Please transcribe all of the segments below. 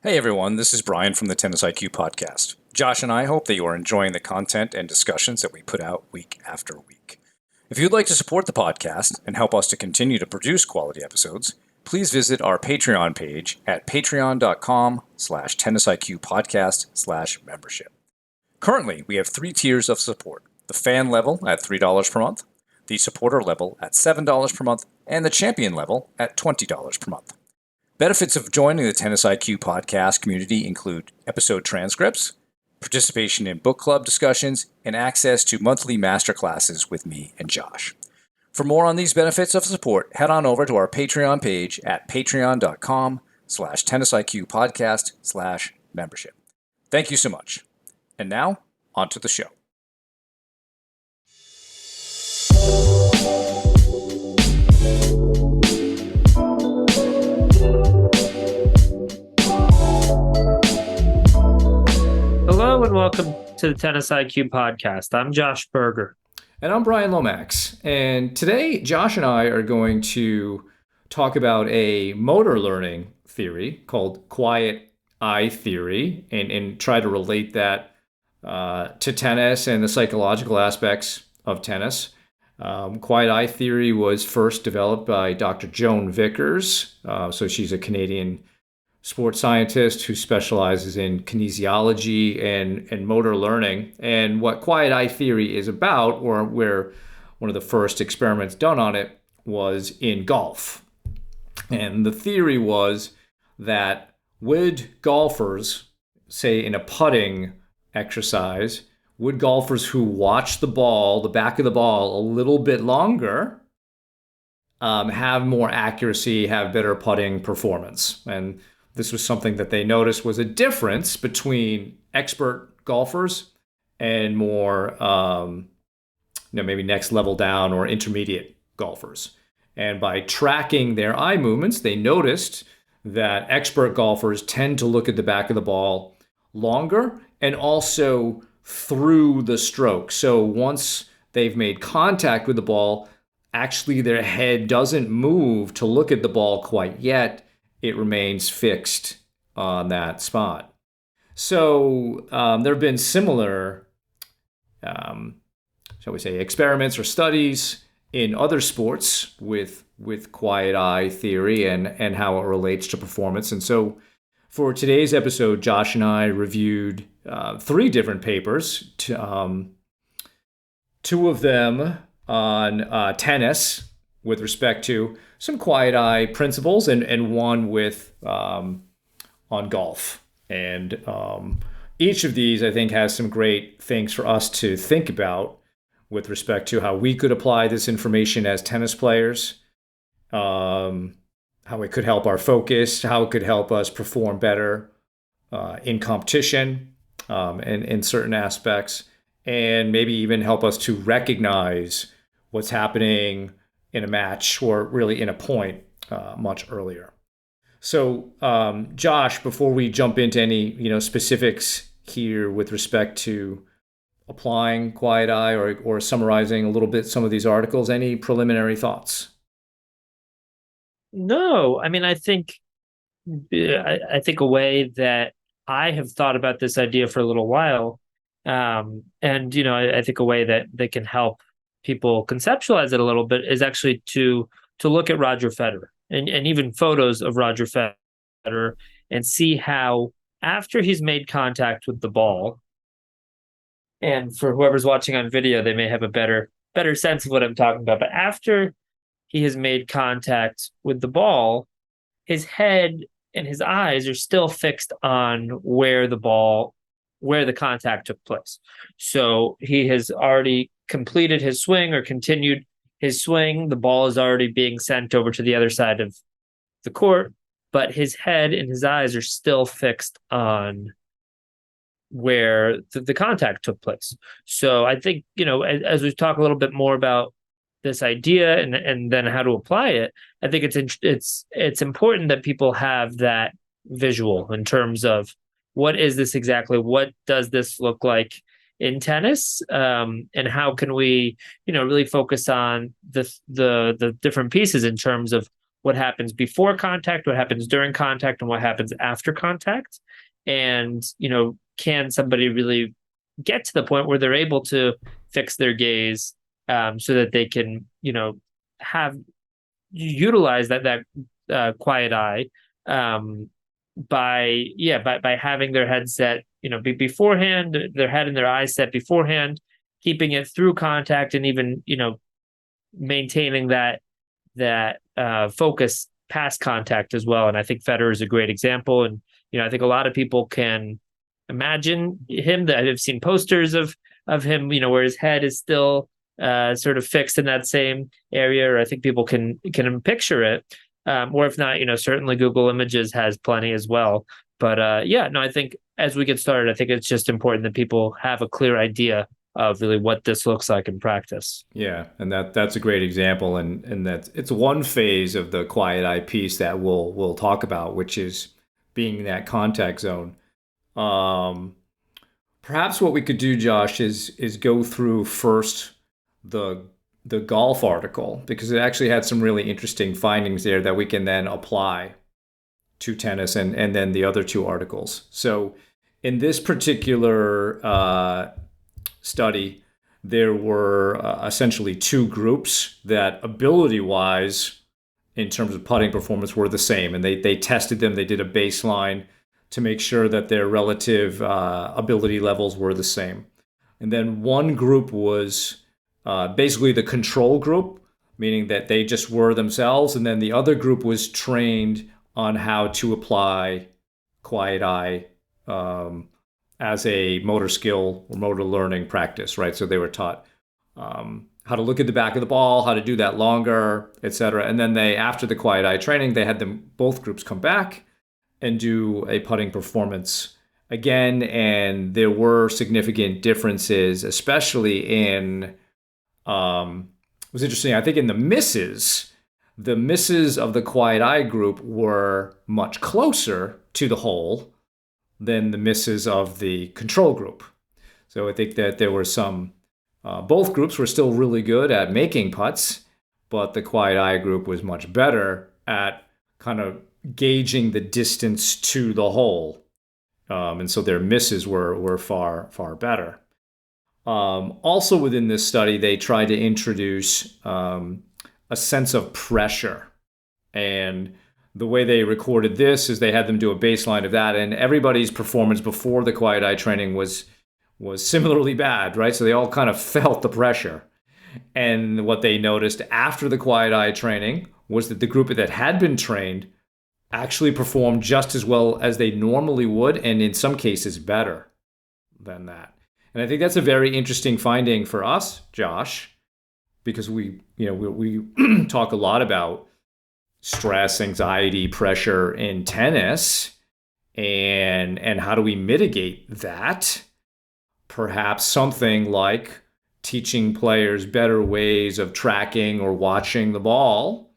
Hey everyone, this is Brian from the Tennis IQ podcast. Josh and I hope that you are enjoying the content and discussions that we put out week after week. If you'd like to support the podcast and help us to continue to produce quality episodes, please visit our Patreon page at patreon.com/tennisiqpodcast/membership. Currently, we have 3 tiers of support: the fan level at $3 per month, the supporter level at $7 per month, and the champion level at $20 per month. Benefits of joining the Tennis IQ podcast community include episode transcripts, participation in book club discussions, and access to monthly masterclasses with me and Josh. For more on these benefits of support, head on over to our Patreon page at patreon.com/tennisiqpodcast/membership. Thank you so much. And now, on to the show. Hello and welcome to the Tennis IQ podcast. I'm Josh Berger. And I'm Brian Lomax. And today, Josh and I are going to talk about a motor learning theory called quiet eye theory and try to relate that to tennis and the psychological aspects of tennis. Quiet eye theory was first developed by Dr. Joan Vickers. So she's a Canadian sports scientist who specializes in kinesiology and motor learning. And what quiet eye theory is about, or where one of the first experiments done on it, was in golf. And the theory was that would golfers, say in a putting exercise, would golfers who watch the ball, the back of the ball, a little bit longer, have more accuracy, have better putting performance? And this was something that they noticed was a difference between expert golfers and more, maybe next level down or intermediate golfers. And by tracking their eye movements, they noticed that expert golfers tend to look at the back of the ball longer and also through the stroke. So once they've made contact with the ball, actually their head doesn't move to look at the ball quite yet. It remains fixed on that spot. So there have been similar, shall we say, experiments or studies in other sports with quiet eye theory and how it relates to performance. And so for today's episode, Josh and I reviewed 3 different papers, 2 of them on tennis with respect to some quiet eye principles, and one with on golf. And each of these, I think, has some great things for us to think about with respect to how we could apply this information as tennis players, how it could help our focus, how it could help us perform better in competition and in certain aspects, and maybe even help us to recognize what's happening in a match or really in a point much earlier. So, Josh, before we jump into any specifics here with respect to applying quiet eye or summarizing a little bit some of these articles, any preliminary thoughts? No, I mean, I think a way that I have thought about this idea for a little while, and I think a way that can help people conceptualize it a little bit is actually to look at Roger Federer and even photos of Roger Federer and see how after he's made contact with the ball, and for whoever's watching on video, they may have a better sense of what I'm talking about. But after he has made contact with the ball, his head and his eyes are still fixed on where the contact took place. So he has already completed his swing or continued his swing. The ball is already being sent over to the other side of the court, but his head and his eyes are still fixed on where the contact took place. So I think, as we talk a little bit more about this idea and then how to apply it, I think it's important that people have that visual in terms of what is this exactly? What does this look like in tennis? And how can we, really focus on the different pieces in terms of what happens before contact, what happens during contact, and what happens after contact. And, can somebody really get to the point where they're able to fix their gaze, so that they can, have utilize that quiet eye, by having their headset, beforehand, their head and their eyes set beforehand, keeping it through contact, and even, maintaining that focus past contact as well. And I think Federer is a great example. And, I think a lot of people can imagine him, that I've seen posters of him, where his head is still sort of fixed in that same area, or I think people can picture it. Or if not, certainly Google Images has plenty as well. But I think as we get started, I think it's just important that people have a clear idea of really what this looks like in practice. Yeah, and that's a great example, and that it's one phase of the quiet eye piece that we'll talk about, which is being in that contact zone. Perhaps what we could do, Josh, is go through first the golf article, because it actually had some really interesting findings there that we can then apply to tennis, and then the other two articles. So in this particular study, there were essentially two groups that ability-wise, in terms of putting performance, were the same. And they tested them. They did a baseline to make sure that their relative ability levels were the same. And then one group was basically the control group, meaning that they just were themselves. And then the other group was trained on how to apply quiet eye as a motor skill or motor learning practice, right? So they were taught how to look at the back of the ball, how to do that longer, etc. And then after the quiet eye training, they had both groups come back and do a putting performance again. And there were significant differences, especially in, it was interesting, I think in the misses of the quiet eye group were much closer to the hole than the misses of the control group. So I think that there were some, both groups were still really good at making putts, but the quiet eye group was much better at kind of gauging the distance to the hole. And so their misses were far, far better. Also within this study, they tried to introduce a sense of pressure. And the way they recorded this is they had them do a baseline of that, and everybody's performance before the quiet eye training was similarly bad, right? So they all kind of felt the pressure. And what they noticed after the quiet eye training was that the group that had been trained actually performed just as well as they normally would, and in some cases better than that. And I think that's a very interesting finding for us, Josh, because we talk a lot about stress, anxiety, pressure in tennis, and how do we mitigate that? Perhaps something like teaching players better ways of tracking or watching the ball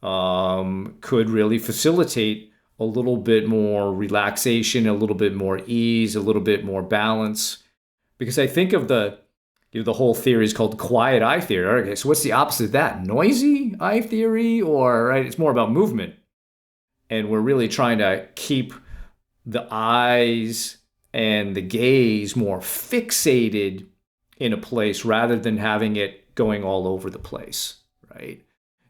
could really facilitate a little bit more relaxation, a little bit more ease, a little bit more balance. Because I think of the whole theory is called quiet eye theory. Okay, so what's the opposite of that? Noisy eye theory? Or, right, it's more about movement. And we're really trying to keep the eyes and the gaze more fixated in a place rather than having it going all over the place, right?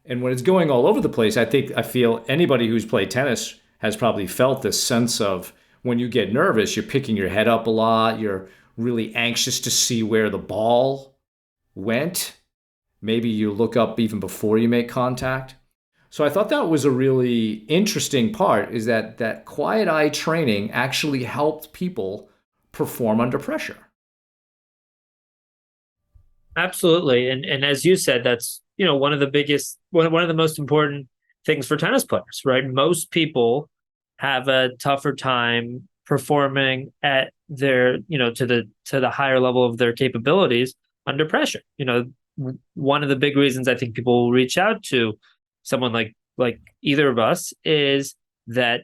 And when it's going all over the place, I feel anybody who's played tennis has probably felt this sense of when you get nervous, you're picking your head up a lot, you're really anxious to see where the ball went. Maybe you look up even before you make contact. So I thought that was a really interesting part, is that quiet eye training actually helped people perform under pressure. Absolutely. And as you said, that's, one of the most important things for tennis players, right? Most people have a tougher time performing at their, to the higher level of their capabilities under pressure. One of the big reasons I think people will reach out to someone like either of us is that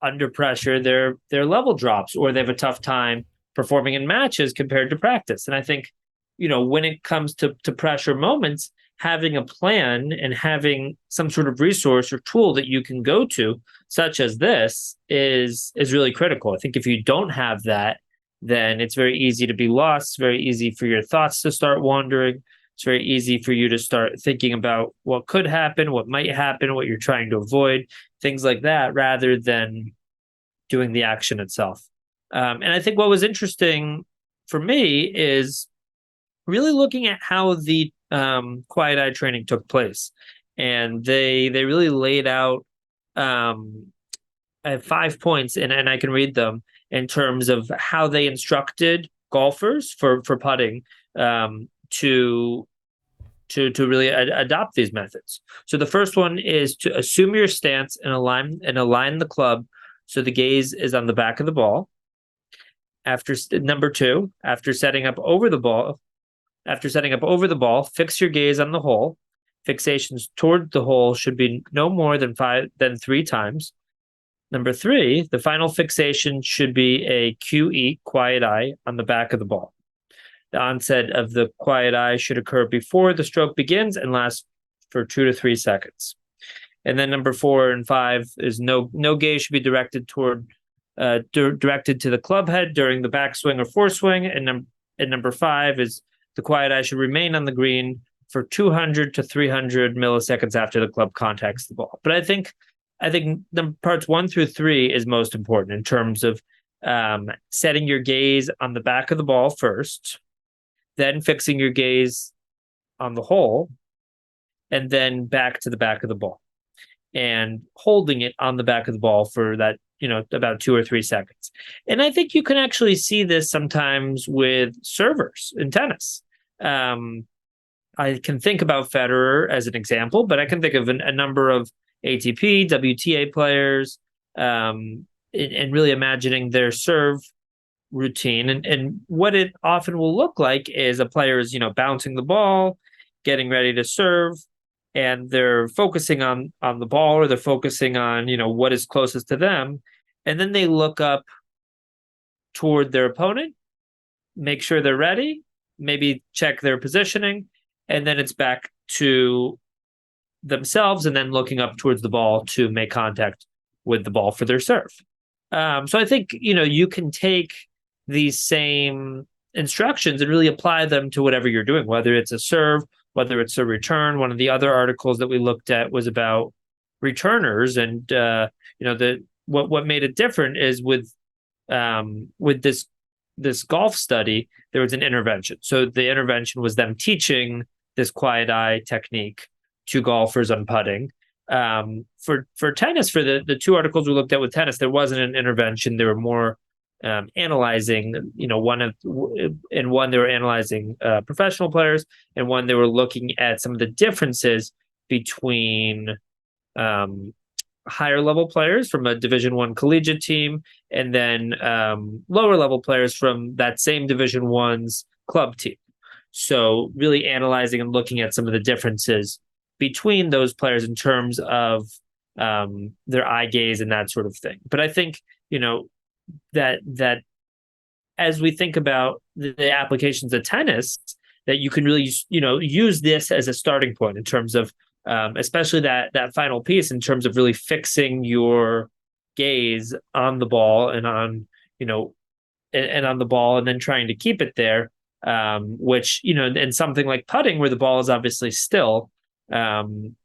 under pressure, their level drops, or they have a tough time performing in matches compared to practice. And I think, when it comes to pressure moments, having a plan and having some sort of resource or tool that you can go to, such as this, is really critical. I think if you don't have that, then it's very easy to be lost. It's very easy for your thoughts to start wandering. It's very easy for you to start thinking about what could happen, what might happen, what you're trying to avoid, things like that, rather than doing the action itself. And I think what was interesting for me is really looking at how the quiet eye training took place, and they really laid out I have 5 points, and I can read them in terms of how they instructed golfers for putting to really adopt these methods. So the first one is to assume your stance and align the club so the gaze is on the back of the ball. Number two, after setting up over the ball, fix your gaze on the hole. Fixations toward the hole should be no more than 3 times. Number three, the final fixation should be a QE, quiet eye, on the back of the ball. The onset of the quiet eye should occur before the stroke begins and last for 2 to 3 seconds. And then number 4 and 5 is no gaze should be directed to the club head during the backswing or foreswing. And number 5 is the quiet eye should remain on the green for 200 to 300 milliseconds after the club contacts the ball. But I think the parts 1 through 3 is most important in terms of setting your gaze on the back of the ball first, then fixing your gaze on the hole, and then back to the back of the ball, and holding it on the back of the ball for that, about 2 or 3 seconds. And I think you can actually see this sometimes with servers in tennis. I can think about Federer as an example, but I can think of a number of ATP, WTA players, and really imagining their serve routine. And what it often will look like is a player is, bouncing the ball, getting ready to serve, and they're focusing on the ball, or they're focusing on, what is closest to them. And then they look up toward their opponent, make sure they're ready, maybe check their positioning, and then it's back to themselves, and then looking up towards the ball to make contact with the ball for their serve. So I think, you can take these same instructions and really apply them to whatever you're doing, whether it's a serve, whether it's a return. One of the other articles that we looked at was about returners, and what made it different is with this golf study, there was an intervention. So the intervention was them teaching this quiet eye technique to golfers on putting. For tennis, for the 2 articles we looked at with tennis, there wasn't an intervention. They were more analyzing, one they were analyzing professional players, and one they were looking at some of the differences between higher level players from a Division I collegiate team, and then lower level players from that same Division I's club team. So really analyzing and looking at some of the differences between those players in terms of their eye gaze and that sort of thing. But I think, that as we think about the applications of tennis, that you can really, use this as a starting point in terms of, especially that final piece, in terms of really fixing your gaze on the ball and on, and on the ball, and then trying to keep it there, which, and something like putting, where the ball is obviously still,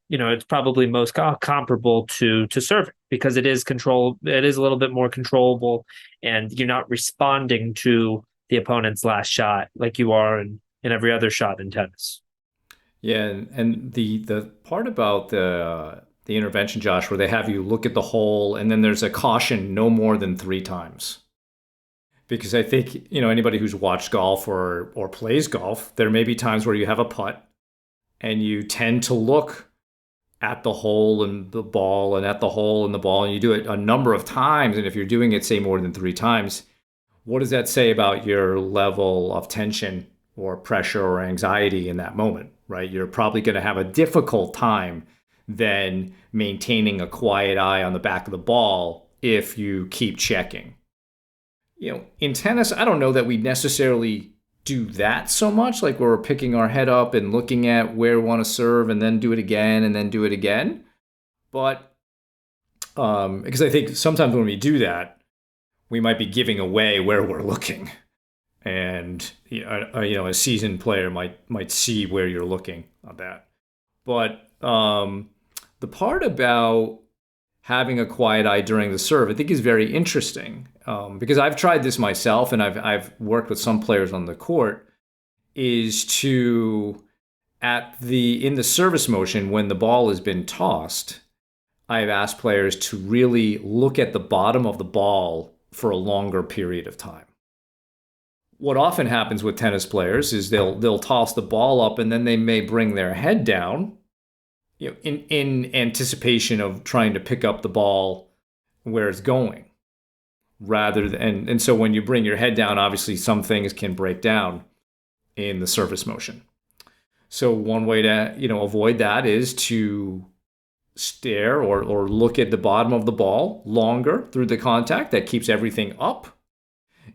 it's probably most comparable to serving, because it is a little bit more controllable, and you're not responding to the opponent's last shot like you are in every other shot in tennis. Yeah, and the part about the intervention, Josh, where they have you look at the hole, and then there's a caution no more than 3 times. Because I think, anybody who's watched golf or plays golf, there may be times where you have a putt and you tend to look at the hole and the ball, and at the hole and the ball, and you do it a number of times. And if you're doing it, say, more than 3 times, what does that say about your level of tension or pressure or anxiety in that moment, right? You're probably going to have a difficult time than maintaining a quiet eye on the back of the ball if you keep checking. In tennis, I don't know that we necessarily do that so much, like where we're picking our head up and looking at where we want to serve and then do it again and then do it again. But because I think sometimes when we do that, we might be giving away where we're looking. And a seasoned player might see where you're looking on that. But the part about having a quiet eye during the serve, I think, is very interesting, because I've tried this myself, and I've worked with some players on the court. Is to in the service motion when the ball has been tossed, I've asked players to really look at the bottom of the ball for a longer period of time. What often happens with tennis players is they'll toss the ball up and then they may bring their head down, in anticipation of trying to pick up the ball where it's going, rather than and so when you bring your head down, obviously some things can break down in the service motion. So one way to avoid that is to stare or look at the bottom of the ball longer through the contact. That keeps everything up.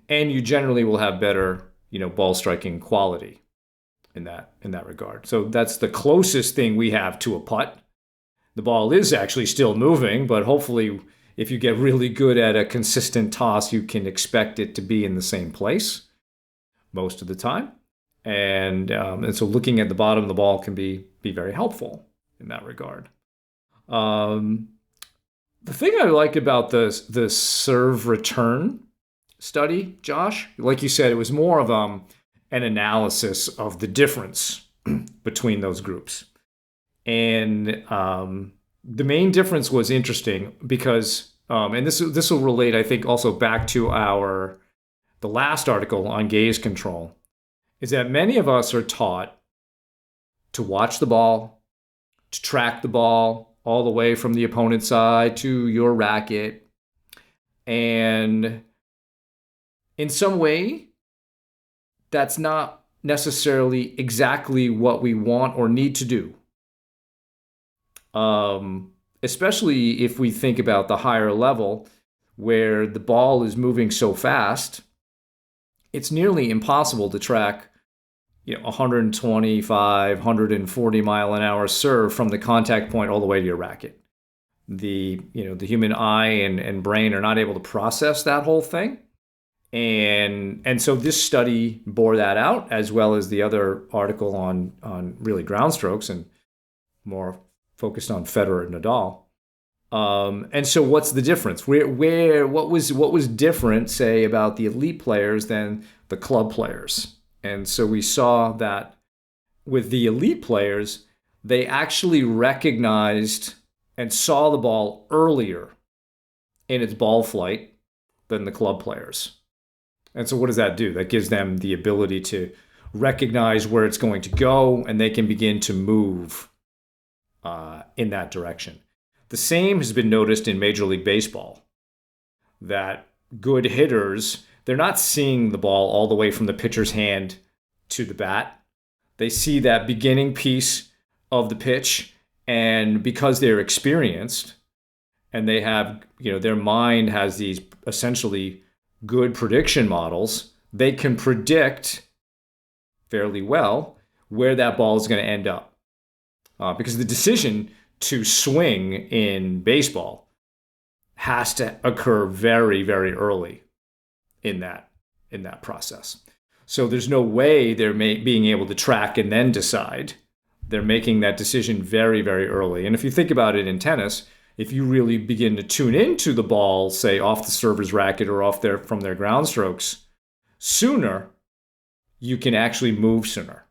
And you generally will have better, ball striking quality in that regard. So that's the closest thing we have to a putt. The ball is actually still moving, but hopefully if you get really good at a consistent toss, you can expect it to be in the same place most of the time. And so looking at the bottom of the ball can be very helpful in that regard. The thing I like about the serve return study, Josh, like you said, it was more of an analysis of the difference between those groups. And the main difference was interesting because, and this will relate, I think, also back to the last article on gaze control, is that many of us are taught to watch the ball, to track the ball all the way from the opponent's side to your racket, and in some way, that's not necessarily exactly what we want or need to do. Especially if we think about the higher level where the ball is moving so fast, it's nearly impossible to track 125, 140 mile an hour serve from the contact point all the way to your racket. The human eye and brain are not able to process that whole thing. And so this study bore that out, as well as the other article on really ground strokes and more focused on Federer and Nadal. And so what's the difference? What was different, say, about the elite players than the club players? And so we saw that with the elite players, they actually recognized and saw the ball earlier in its ball flight than the club players. And so what does that do? That gives them the ability to recognize where it's going to go, and they can begin to move in that direction. The same has been noticed in Major League Baseball, that good hitters, they're not seeing the ball all the way from the pitcher's hand to the bat. They see that beginning piece of the pitch, and because they're experienced and they have, their mind has these essentially good prediction models, they can predict fairly well where that ball is going to end up. Because the decision to swing in baseball has to occur very, very early in that process. So there's no way they're being able to track and then decide. They're making that decision very, very early. And if you think about it in tennis, if you really begin to tune into the ball, say off the server's racket or from their ground strokes sooner, you can actually move sooner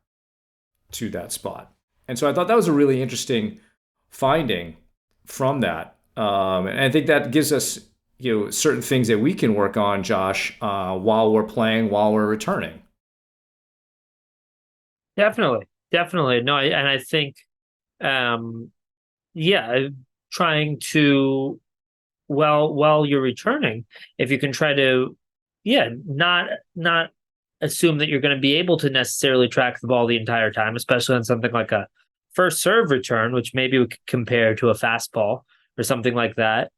to that spot. And so I thought that was a really interesting finding from that. And I think that gives us, certain things that we can work on, Josh, while we're playing, while we're returning. Definitely. No, and I think, trying to, while you're returning, if you can try to, not assume that you're going to be able to necessarily track the ball the entire time, especially on something like a first serve return, which maybe we could compare to a fastball or something like that.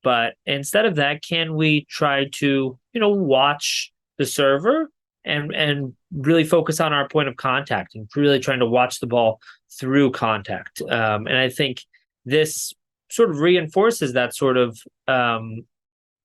But instead of that, can we try to, watch the server and really focus on our point of contact and really trying to watch the ball through contact. And I think this sort of reinforces that sort of an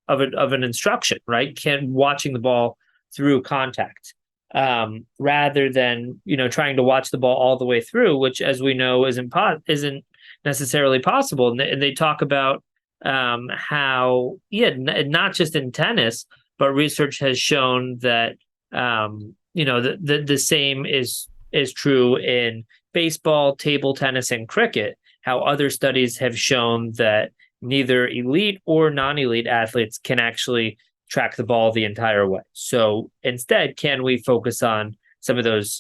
instruction, right? Watching the ball through contact, rather than trying to watch the ball all the way through, which, as we know, isn't necessarily possible. And they talk about how, not just in tennis, but research has shown that the same is true in baseball, table tennis, and cricket. How other studies have shown that neither elite or non-elite athletes can actually track the ball the entire way. So instead, can we focus on some of those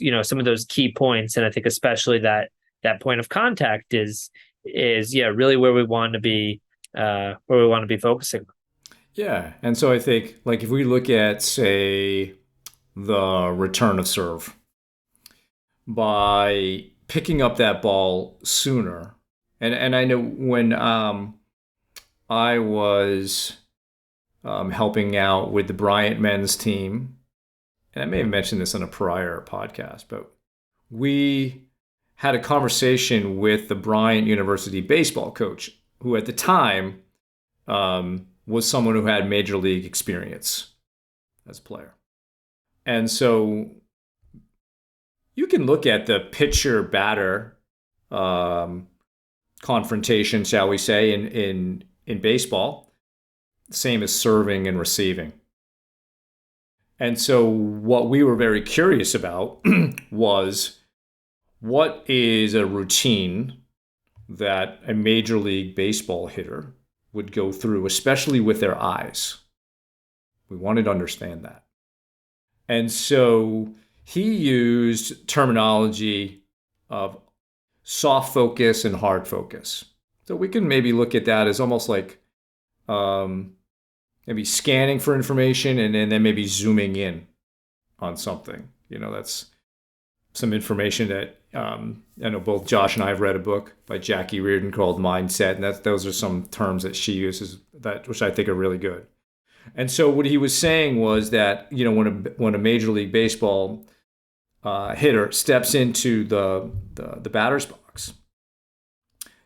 key points? And I think especially that point of contact is really where we want to be focusing. Yeah. And so I think, like, if we look at, say, the return of serve, by picking up that ball sooner, and I know when I was helping out with the Bryant men's team, and I may have mentioned this on a prior podcast, but we had a conversation with the Bryant University baseball coach, who at the time was someone who had major league experience as a player. And so you can look at the pitcher batter confrontation, shall we say, in baseball, same as serving and receiving. And so what we were very curious about was, what is a routine that a Major League Baseball hitter would go through, especially with their eyes? We wanted to understand that. And so he used terminology of soft focus and hard focus. So we can maybe look at that as almost like maybe scanning for information and then maybe zooming in on something. That's some information that I know both Josh and I have read a book by Jackie Reardon called Mindset, and those are some terms that she uses which I think are really good. And so what he was saying was that when a Major League Baseball hitter steps into the batter's box,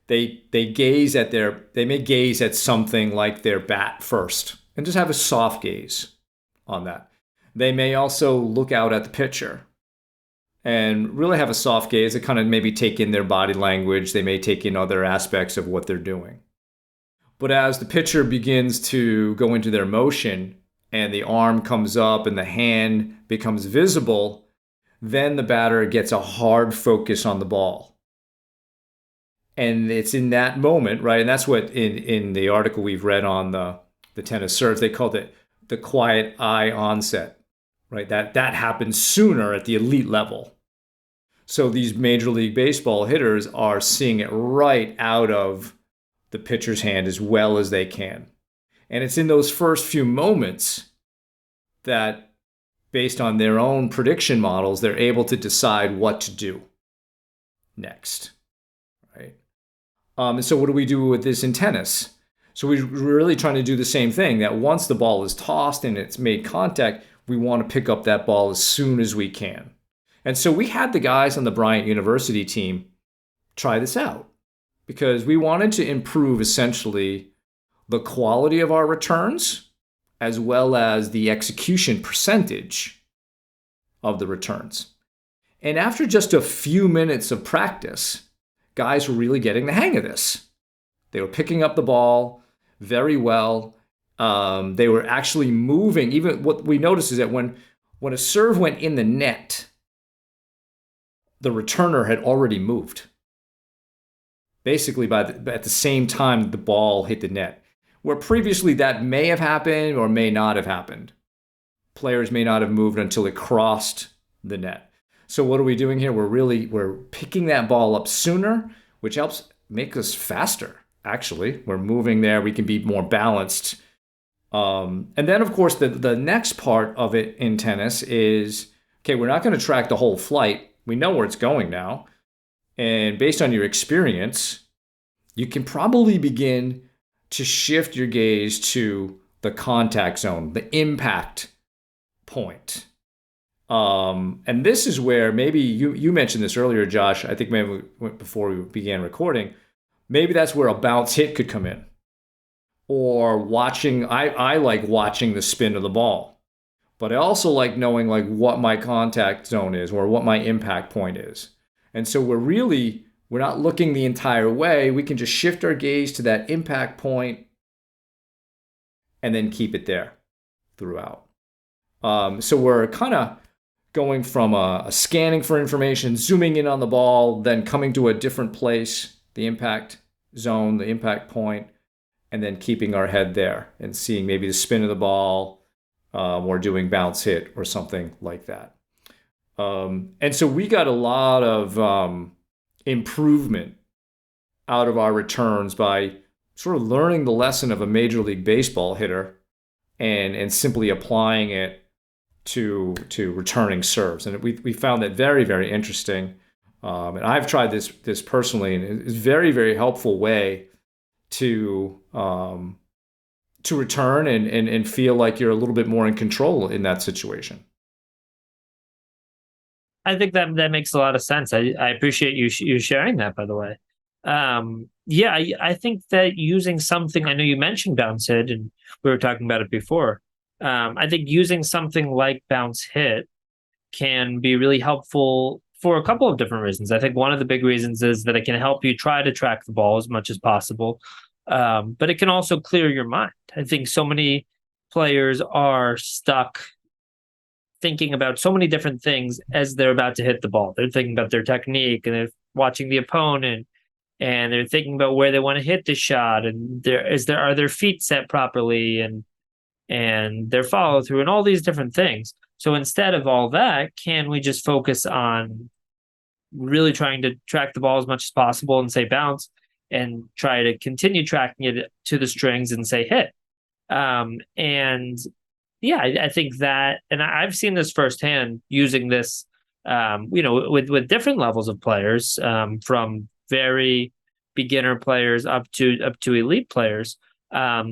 they may gaze at something like their bat first and just have a soft gaze on that. They may also look out at the pitcher and really have a soft gaze. They kind of maybe take in their body language. They may take in other aspects of what they're doing. But as the pitcher begins to go into their motion and the arm comes up and the hand becomes visible, then the batter gets a hard focus on the ball. And it's in that moment, right? And that's what in the article we've read on the tennis serves, they called it the quiet eye onset, right? That happens sooner at the elite level. So these Major League Baseball hitters are seeing it right out of the pitcher's hand as well as they can. And it's in those first few moments that, based on their own prediction models, they're able to decide what to do next, right? And so what do we do with this in tennis? So we're really trying to do the same thing, that once the ball is tossed and it's made contact, we want to pick up that ball as soon as we can. And so we had the guys on the Bryant University team try this out because we wanted to improve essentially the quality of our returns as well as the execution percentage of the returns. And after just a few minutes of practice, guys were really getting the hang of this. They were picking up the ball very well. They were actually moving. Even what we noticed is that when a serve went in the net, the returner had already moved. Basically, at the same time the ball hit the net. Where previously that may have happened or may not have happened. Players may not have moved until it crossed the net. So what are we doing here? We're picking that ball up sooner, which helps make us faster, actually. We're moving there. We can be more balanced. And then, of course, the next part of it in tennis is, okay, we're not going to track the whole flight. We know where it's going now. And based on your experience, you can probably begin to shift your gaze to the contact zone, the impact point. And this is where maybe you mentioned this earlier, Josh. I think maybe before we began recording, maybe that's where a bounce hit could come in. Or watching, I like watching the spin of the ball, but I also like knowing like what my contact zone is or what my impact point is. And so we're not looking the entire way. We can just shift our gaze to that impact point and then keep it there throughout. So we're kind of going from a scanning for information, zooming in on the ball, then coming to a different place, the impact zone, the impact point, and then keeping our head there and seeing maybe the spin of the ball, or doing bounce hit or something like that. And so we got a lot of improvement out of our returns by sort of learning the lesson of a Major League Baseball hitter and simply applying it to returning serves. And we found that very, very interesting. And I've tried this personally, and it's a very, very helpful way to return and feel like you're a little bit more in control in that situation. I think that makes a lot of sense. I appreciate you sharing that, by the way. Yeah, I think that using something, I know you mentioned bounce hit, and we were talking about it before. I think using something like bounce hit can be really helpful for a couple of different reasons. I think one of the big reasons is that it can help you try to track the ball as much as possible, but it can also clear your mind. I think so many players are stuck thinking about so many different things as they're about to hit the ball. They're thinking about their technique, and they're watching the opponent, and they're thinking about where they want to hit the shot, and are their feet set properly, and their follow through, and all these different things. So instead of all that, can we just focus on really trying to track the ball as much as possible and say bounce, and try to continue tracking it to the strings and say hit? And yeah, I think that, and I've seen this firsthand using this, with different levels of players, from very beginner players up to elite players,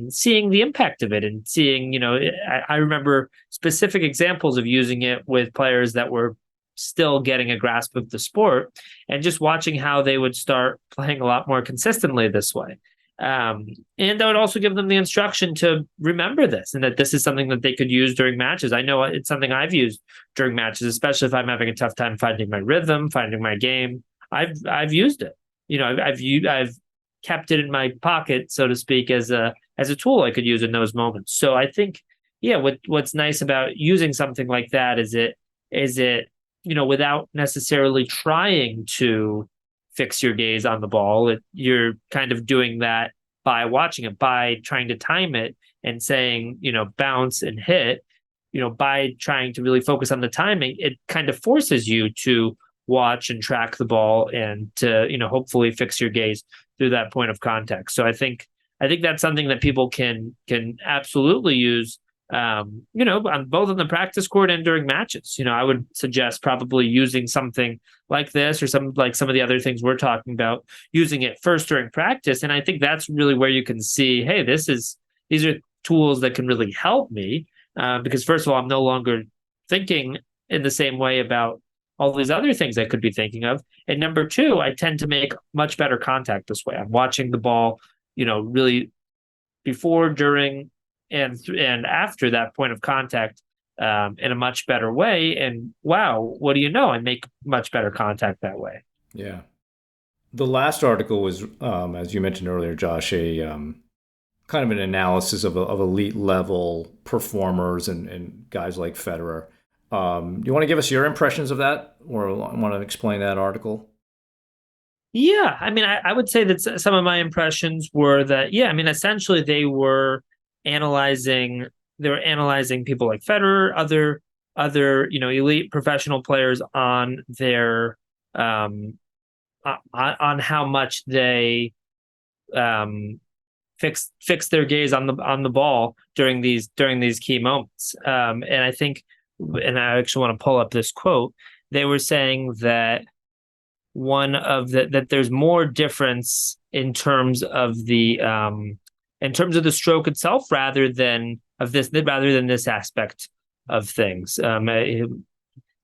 seeing the impact of it and seeing, I remember specific examples of using it with players that were still getting a grasp of the sport, and just watching how they would start playing a lot more consistently this way. And I would also give them the instruction to remember this, and that this is something that they could use during matches. I know it's something I've used during matches, especially if I'm having a tough time finding my rhythm, finding my game. I've used it. I've kept it in my pocket, so to speak, as a tool I could use in those moments. So I think, yeah, what's nice about using something like that is it without necessarily trying to fix your gaze on the ball, you're kind of doing that by watching it, by trying to time it and saying, bounce and hit. By trying to really focus on the timing, it kind of forces you to watch and track the ball and to, hopefully fix your gaze through that point of contact. So I think that's something that people can absolutely use, on both on the practice court and during matches. I would suggest probably using something like this, or some of the other things we're talking about, using it first during practice. And I think that's really where you can see, hey, these are tools that can really help me, because first of all, I'm no longer thinking in the same way about all these other things I could be thinking of. And number two, I tend to make much better contact this way. I'm watching the ball, really before, during, and after that point of contact, in a much better way. And wow, what do you know? I make much better contact that way. Yeah. The last article was, as you mentioned earlier, Josh, a kind of an analysis of elite level performers and guys like Federer. Do you want to give us your impressions of that, or want to explain that article? Yeah, I mean, I would say that some of my impressions were that, yeah, I mean, essentially they were analyzing people like Federer, other elite professional players on their on how much they fix their gaze on the ball during these key moments. And I think, and I actually want to pull up this quote. They were saying that that there's more difference in terms of the stroke itself rather than this aspect of things.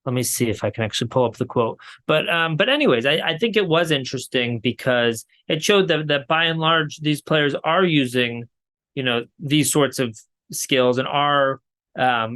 Let me see if I can actually pull up the quote. But anyways, I think it was interesting because it showed that by and large these players are using, these sorts of skills and are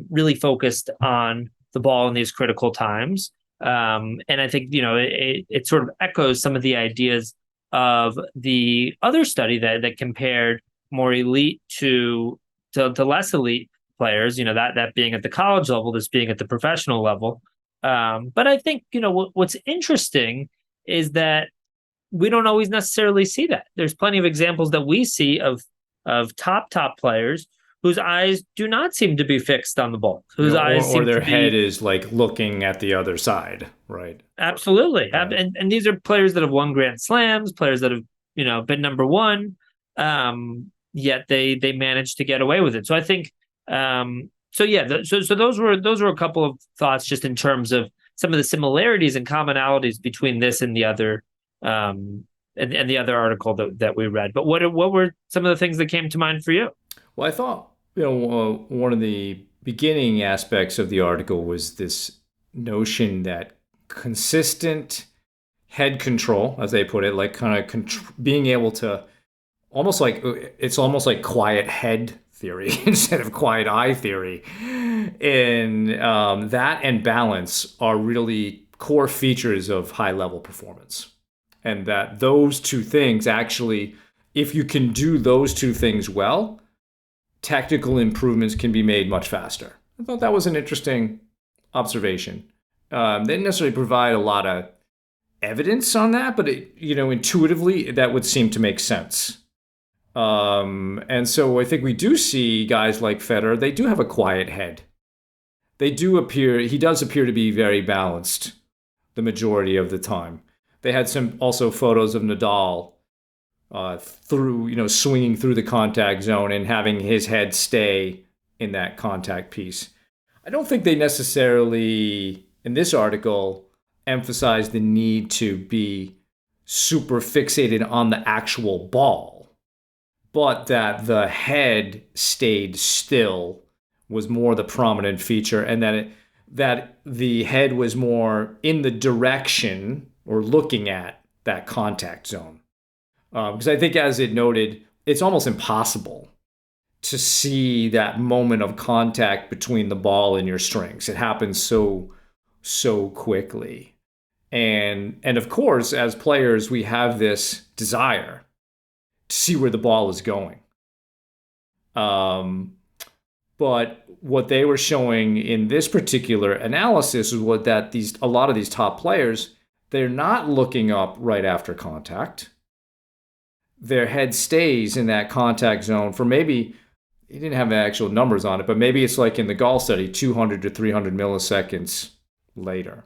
really focused on the ball in these critical times. And I think it sort of echoes some of the ideas of the other study that compared more elite to less elite players. That being at the college level, this being at the professional level. But I think what's interesting is that we don't always necessarily see that. There's plenty of examples that we see of top players whose eyes do not seem to be fixed on the ball, whose eyes or seem their to head be is like looking at the other side, right? absolutely. Yeah. And these are players that have won Grand Slams, players that have been number one, yet they managed to get away with it. So I think so yeah, so those were a couple of thoughts just in terms of some of the similarities and commonalities between this and the other and the other article that we read. But what were some of the things that came to mind for you? Well, I thought, one of the beginning aspects of the article was this notion that consistent head control, as they put it, like kind of being able to it's almost like quiet head theory instead of quiet eye theory. And that and balance are really core features of high level performance. And that those two things actually, if you can do those two things well, technical improvements can be made much faster. I thought that was an interesting observation. They didn't necessarily provide a lot of evidence on that, but intuitively that would seem to make sense. And so I think we do see guys like Federer, they do have a quiet head. He does appear to be very balanced the majority of the time. They had some also photos of Nadal swinging through the contact zone and having his head stay in that contact piece. I don't think they necessarily, in this article, emphasize the need to be super fixated on the actual ball, but that the head stayed still was more the prominent feature, and that the head was more in the direction or looking at that contact zone. Because I think, as it noted, it's almost impossible to see that moment of contact between the ball and your strings. It happens so quickly. And of course, as players, we have this desire to see where the ball is going. But what they were showing in this particular analysis was that a lot of these top players, they're not looking up right after contact. Their head stays in that contact zone for maybe, he didn't have the actual numbers on it, but maybe it's like in the Gall study, 200 to 300 milliseconds later,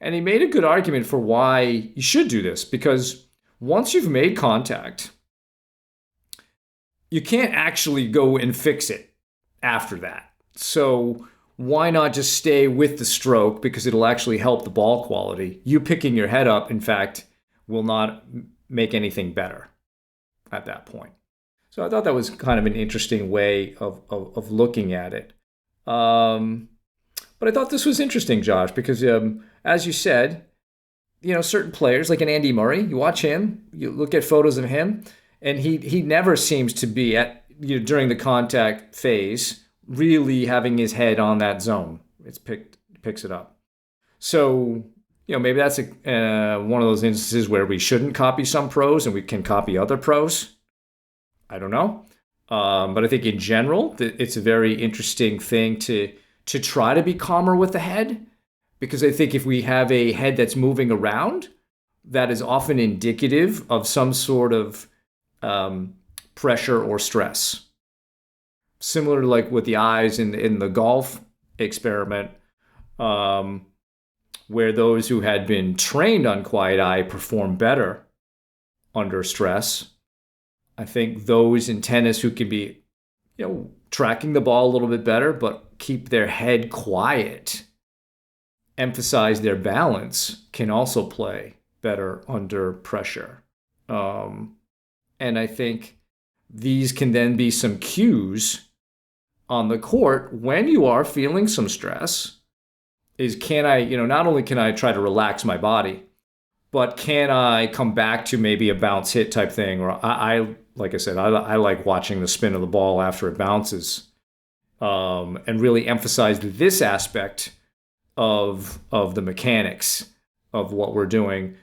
And he made a good argument for why you should do this, because once you've made contact, you can't actually go and fix it after that. So why not just stay with the stroke, because it'll actually help the ball quality. You picking your head up, in fact, will not make anything better at that point. So I thought that was kind of an interesting way of looking at it. But I thought this was interesting, Josh, because as you said, certain players like an Andy Murray, you watch him, you look at photos of him, and he never seems to be at during the contact phase really having his head on that zone. Picks it up. So maybe that's one of those instances where we shouldn't copy some pros and we can copy other pros. I don't know. But I think in general, it's a very interesting thing to try to be calmer with the head, because I think if we have a head that's moving around, that is often indicative of some sort of pressure or stress. Similar to like with the eyes in the golf experiment, where those who had been trained on quiet eye perform better under stress. I think those in tennis who can be, tracking the ball a little bit better, but keep their head quiet, emphasize their balance, can also play better under pressure. And I think these can then be some cues on the court when you are feeling some stress is can I, not only can I try to relax my body, but can I come back to maybe a bounce hit type thing? Or like I said, I like watching the spin of the ball after it bounces, and really emphasize this aspect of the mechanics of what we're doing.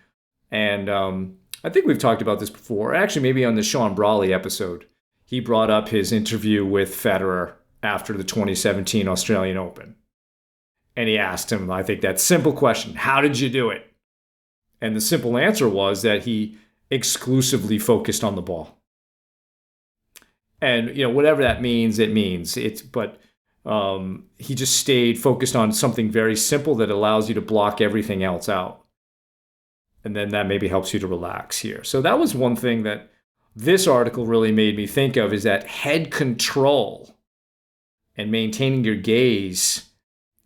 And I think we've talked about this before. Actually, maybe on the Sean Brawley episode, he brought up his interview with Federer after the 2017 Australian Open. And he asked him, I think, that simple question, how did you do it? And the simple answer was that he exclusively focused on the ball. And, whatever that means, it means. But he just stayed focused on something very simple that allows you to block everything else out. And then that maybe helps you to relax here. So that was one thing that this article really made me think of, is that head control and maintaining your gaze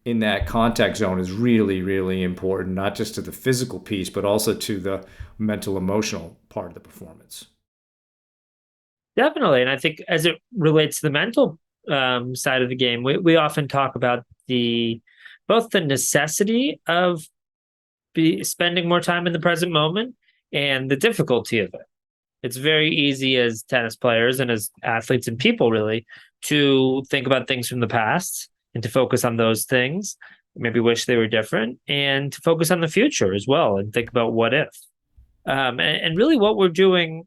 in that contact zone is really, really important, not just to the physical piece, but also to the mental, emotional part of the performance. Definitely. And I think as it relates to the mental side of the game, we often talk about both the necessity of spending more time in the present moment and the difficulty of it. It's very easy as tennis players and as athletes and people, really, to think about things from the past and to focus on those things, maybe wish they were different, and to focus on the future as well and think about what if. And really what we're doing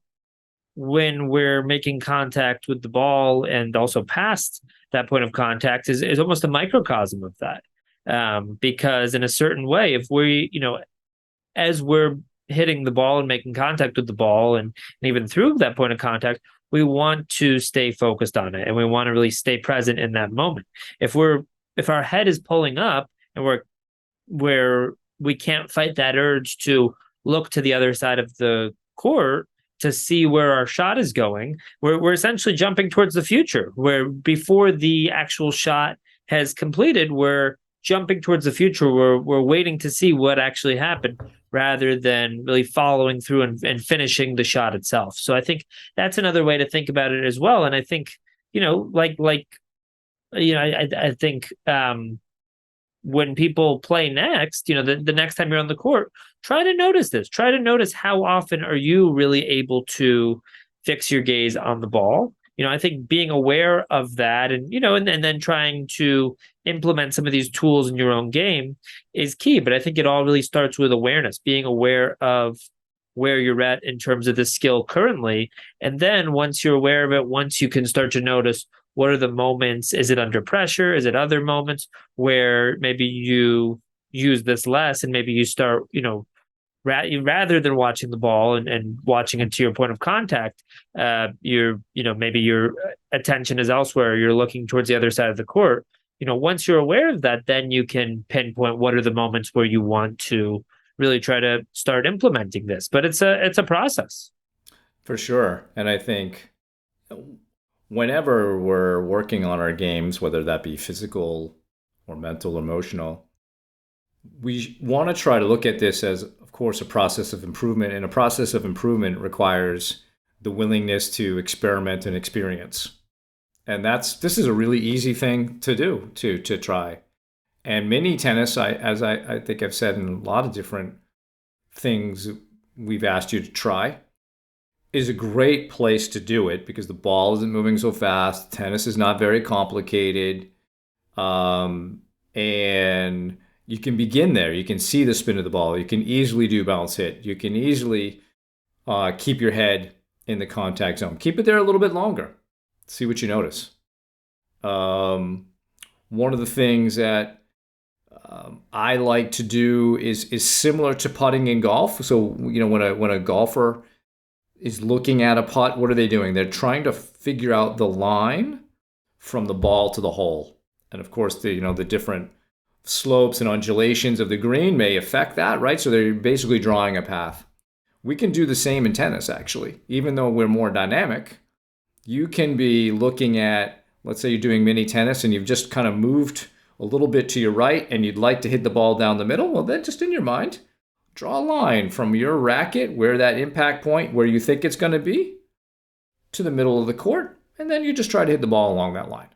when we're making contact with the ball and also past that point of contact is almost a microcosm of that. Because in a certain way, if we, as we're hitting the ball and making contact with the ball and even through that point of contact, we want to stay focused on it and we want to really stay present in that moment. If our head is pulling up and where we can't fight that urge to look to the other side of the court to see where our shot is going, we're essentially jumping towards the future, where before the actual shot has completed, we're jumping towards the future. We're waiting to see what actually happened rather than really following through and finishing the shot itself. So I think that's another way to think about it as well. And I think, I think when people play next, the next time you're on the court, try to notice this. Try to notice how often are you really able to fix your gaze on the ball. I think being aware of that and then trying to implement some of these tools in your own game is key. But I think it all really starts with awareness, being aware of where you're at in terms of the skill currently. And then once you're aware of it, once you can start to notice what are the moments, is it under pressure? Is it other moments where maybe you use this less and maybe you start, rather than watching the ball and watching it to your point of contact, maybe your attention is elsewhere. You're looking towards the other side of the court. Once you're aware of that, then you can pinpoint what are the moments where you want to really try to start implementing this. But it's a process. For sure. And I think whenever we're working on our games, whether that be physical or mental, emotional, we want to try to look at this as, of course, a process of improvement. And a process of improvement requires the willingness to experiment and experience. And this is a really easy thing to do, to try. And mini tennis, as I think I've said in a lot of different things we've asked you to try, is a great place to do it because the ball isn't moving so fast. Tennis is not very complicated. And you can begin there. You can see the spin of the ball. You can easily do bounce hit. You can easily keep your head in the contact zone. Keep it there a little bit longer. See what you notice. One of the things that I like to do is similar to putting in golf. So, when a golfer is looking at a putt, what are they doing? They're trying to figure out the line from the ball to the hole. And of course, the different slopes and undulations of the green may affect that, right? So they're basically drawing a path. We can do the same in tennis, actually. Even though we're more dynamic, you can be looking at, let's say you're doing mini tennis and you've just kind of moved a little bit to your right and you'd like to hit the ball down the middle. Well, then just in your mind, draw a line from your racket, where that impact point, where you think it's going to be, to the middle of the court. And then you just try to hit the ball along that line.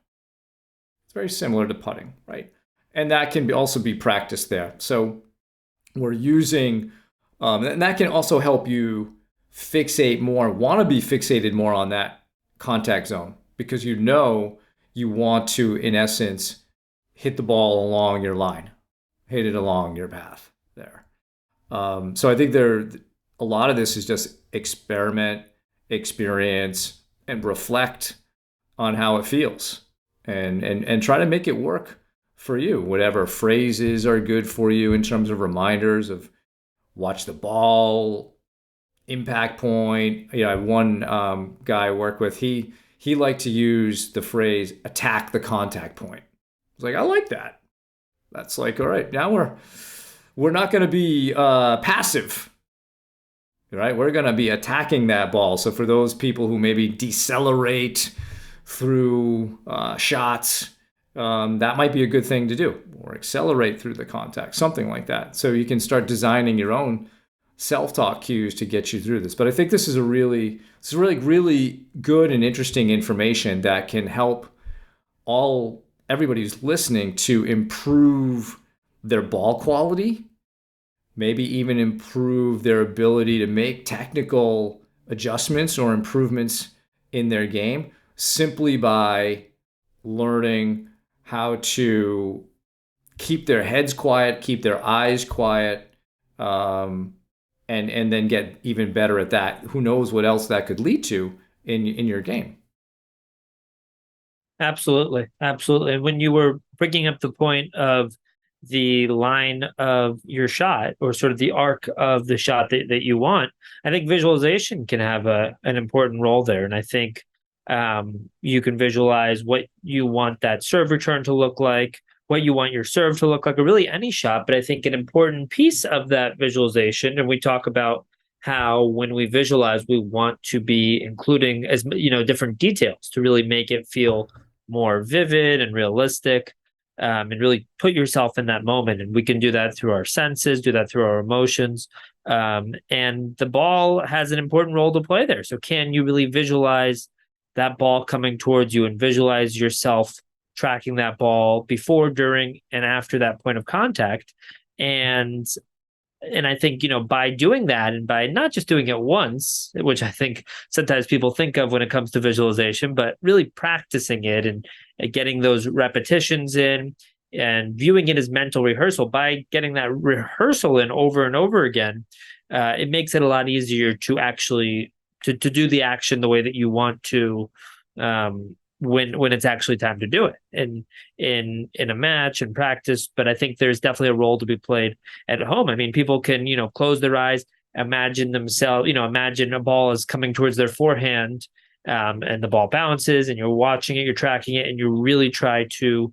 It's very similar to putting, right? and that can also be practiced there. So we're using, and that can also help you want to be fixated more on that contact zone, because you want to, in essence, hit the ball along your line, hit it along your path there. So I think a lot of this is just experiment, experience, and reflect on how it feels, and try to make it work for you. Whatever phrases are good for you in terms of reminders of watch the ball, impact point. I have one guy I work with. He liked to use the phrase "attack the contact point." I was like, I like that. That's like, all right, now we're not going to be passive, right? We're going to be attacking that ball. So for those people who maybe decelerate through shots, that might be a good thing to do, or accelerate through the contact, something like that. So you can start designing your own self-talk cues to get you through this. But I think this is really good and interesting information that can help everybody who's listening to improve their ball quality, maybe even improve their ability to make technical adjustments or improvements in their game, simply by learning how to keep their heads quiet, keep their eyes quiet, and then get even better at that. Who knows what else that could lead to in your game. Absolutely. Absolutely. And when you were bringing up the point of the line of your shot, or sort of the arc of the shot that you want, I think visualization can have an important role there. And I think you can visualize what you want that serve return to look like, what you want your serve to look like, or really any shot. But I think an important piece of that visualization, and we talk about how when we visualize, we want to be including different details to really make it feel more vivid and realistic, and really put yourself in that moment. And we can do that through our senses, do that through our emotions. And the ball has an important role to play there. So can you really visualize that ball coming towards you, and visualize yourself tracking that ball before, during, and after that point of contact? And I think, by doing that, and by not just doing it once, which I think sometimes people think of when it comes to visualization, but really practicing it and getting those repetitions in, and viewing it as mental rehearsal. By getting that rehearsal in over and over again, it makes it a lot easier to actually to do the action the way that you want to, when it's actually time to do it in a match and practice. But I think there's definitely a role to be played at home. I mean, people can, close their eyes, imagine a ball is coming towards their forehand, and the ball bounces, and you're watching it, you're tracking it, and you really try to,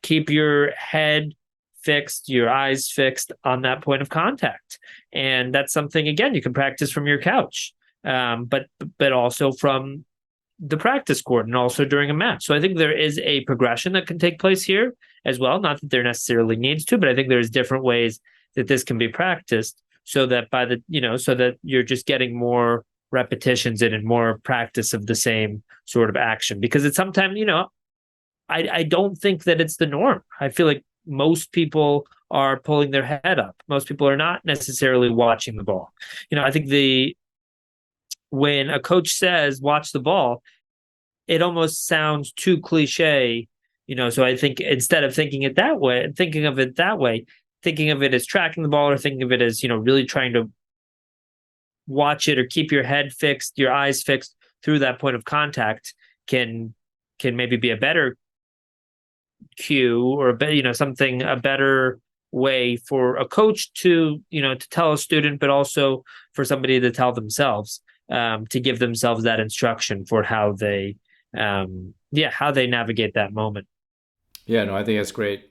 keep your head fixed, your eyes fixed on that point of contact. And that's something, again, you can practice from your couch, but also from the practice court, and also during a match. So I think there is a progression that can take place here as well. Not that there necessarily needs to, but I think there's different ways that this can be practiced, so that so that you're just getting more repetitions in and more practice of the same sort of action. Because it's sometimes, I don't think that it's the norm. I feel like most people are pulling their head up. Most people are not necessarily watching the ball. I think when a coach says watch the ball, it almost sounds too cliche, so I think instead of thinking of it that way, thinking of it as tracking the ball, or thinking of it as, really trying to watch it, or keep your head fixed, your eyes fixed through that point of contact, can maybe be a better cue, or a better way for a coach to tell a student, but also for somebody to tell themselves, to give themselves that instruction for how they navigate that moment. Yeah, no, I think that's great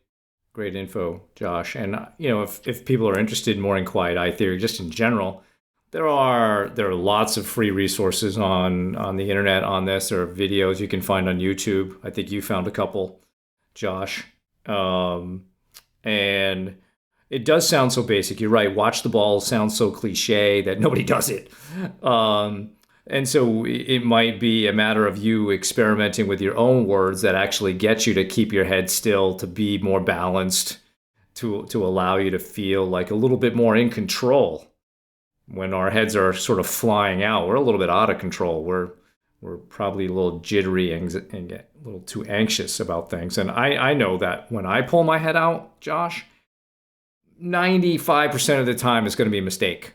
info, Josh. And if people are interested more in quiet eye theory, just in general, there are lots of free resources on the internet on this. There are videos you can find on YouTube. I think you found a couple, Josh. And it does sound so basic. You're right. Watch the ball sounds so cliche that nobody does it. And so it might be a matter of you experimenting with your own words that actually get you to keep your head still, to be more balanced, to allow you to feel like a little bit more in control. When our heads are sort of flying out, we're a little bit out of control. We're probably a little jittery and get a little too anxious about things. And I know that when I pull my head out, Josh, 95% of the time it's going to be a mistake.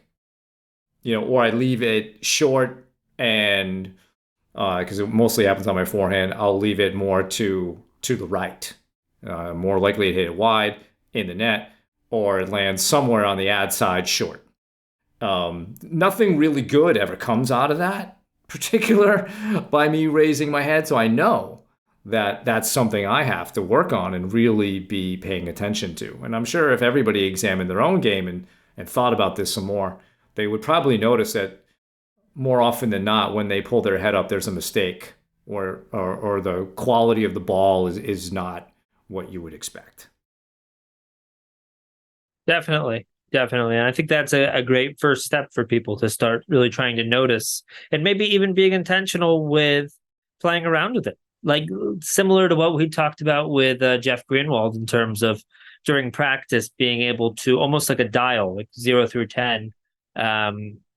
Or I leave it short, and because it mostly happens on my forehand, I'll leave it more to the right. More likely to hit it wide in the net, or it lands somewhere on the ad side short. Nothing really good ever comes out of that particular by me raising my head. So I know that that's something I have to work on and really be paying attention to. And I'm sure if everybody examined their own game and thought about this some more, they would probably notice that more often than not, when they pull their head up, there's a mistake, or the quality of the ball is not what you would expect. Definitely. Definitely. And I think that's a great first step for people to start really trying to notice, and maybe even being intentional with playing around with it. Like similar to what we talked about with Jeff Greenwald, in terms of during practice being able to, almost like a dial, like 0 through 10,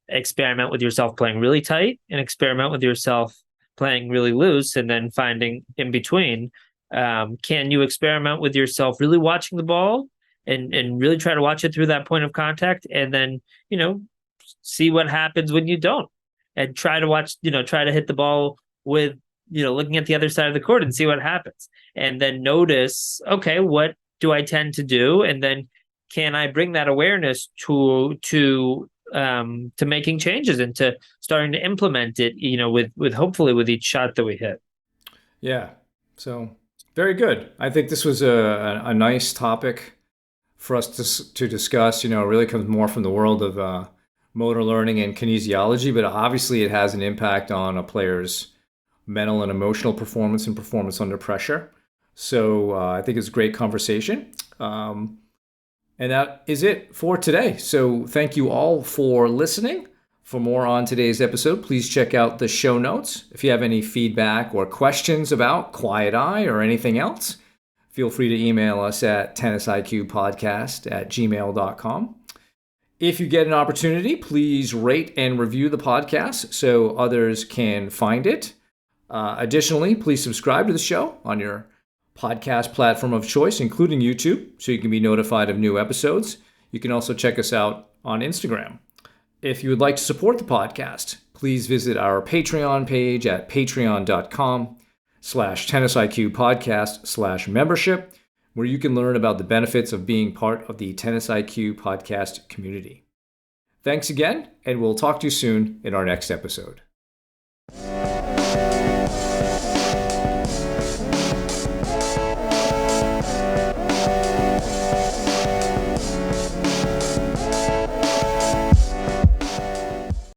experiment with yourself playing really tight and experiment with yourself playing really loose, and then finding in between. Can you experiment with yourself really watching the ball and really try to watch it through that point of contact, and then, see what happens when you don't, and try to hit the ball with, looking at the other side of the court and see what happens. And then notice, okay, what do I tend to do? And then can I bring that awareness to making changes and to starting to implement it, with hopefully with each shot that we hit. Yeah. So very good. I think this was a nice topic for us to discuss. It really comes more from the world of motor learning and kinesiology, but obviously it has an impact on a player's mental and emotional performance and performance under pressure. So I think it's a great conversation. And that is it for today. So thank you all for listening. For more on today's episode, please check out the show notes. If you have any feedback or questions about Quiet Eye or anything else, feel free to email us at tennisiqpodcast@gmail.com. If you get an opportunity, please rate and review the podcast so others can find it. Additionally, please subscribe to the show on your podcast platform of choice, including YouTube, so you can be notified of new episodes. You can also check us out on Instagram. If you would like to support the podcast, please visit our Patreon page at patreon.com/tennisiqpodcast/membership, where you can learn about the benefits of being part of the Tennis IQ podcast community. Thanks again, and we'll talk to you soon in our next episode.